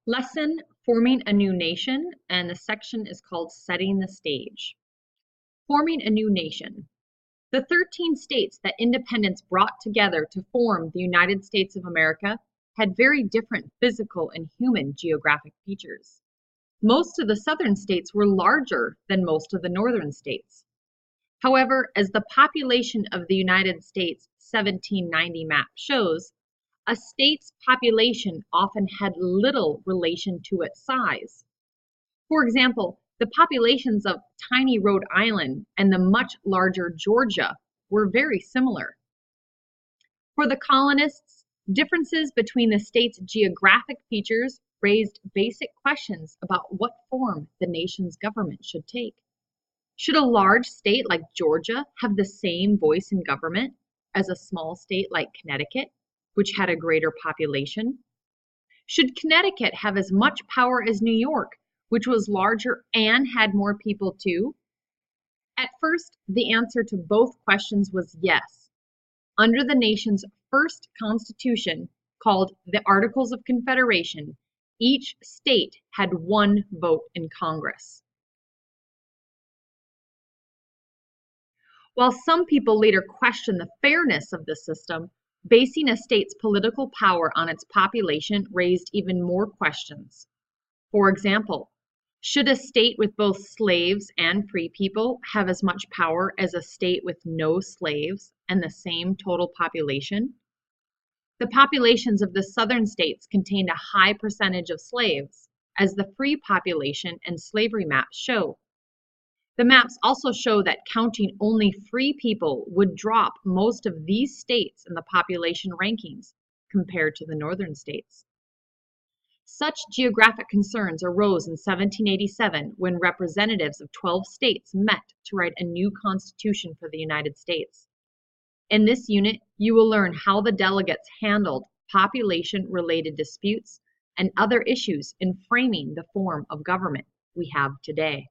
Lesson Forming a New Nation, and the section is called Setting the Stage. Forming a New Nation. The 13 states that independence brought together to form the United States of America had very different physical and human geographic features. Most of the southern states were larger than most of the northern states. However, as the population of the United States 1790 map shows, a state's population often had little relation to its size. For example, the populations of tiny Rhode Island and the much larger Georgia were very similar. For the colonists, differences between the state's geographic features raised basic questions about what form the nation's government should take. Should a large state like Georgia have the same voice in government as a small state like Connecticut, which had a greater population? Should Connecticut have as much power as New York, which was larger and had more people too? At first, the answer to both questions was yes. Under the nation's first constitution, called the Articles of Confederation, each state had one vote in Congress. While some people later questioned the fairness of the system, basing a state's political power on its population raised even more questions. For example, should a state with both slaves and free people have as much power as a state with no slaves and the same total population? The populations of the southern states contained a high percentage of slaves, as the free population and slavery maps show. The maps also show that counting only free people would drop most of these states in the population rankings compared to the northern states. Such geographic concerns arose in 1787 when representatives of 12 states met to write a new constitution for the United States. In this unit, you will learn how the delegates handled population-related disputes and other issues in framing the form of government we have today.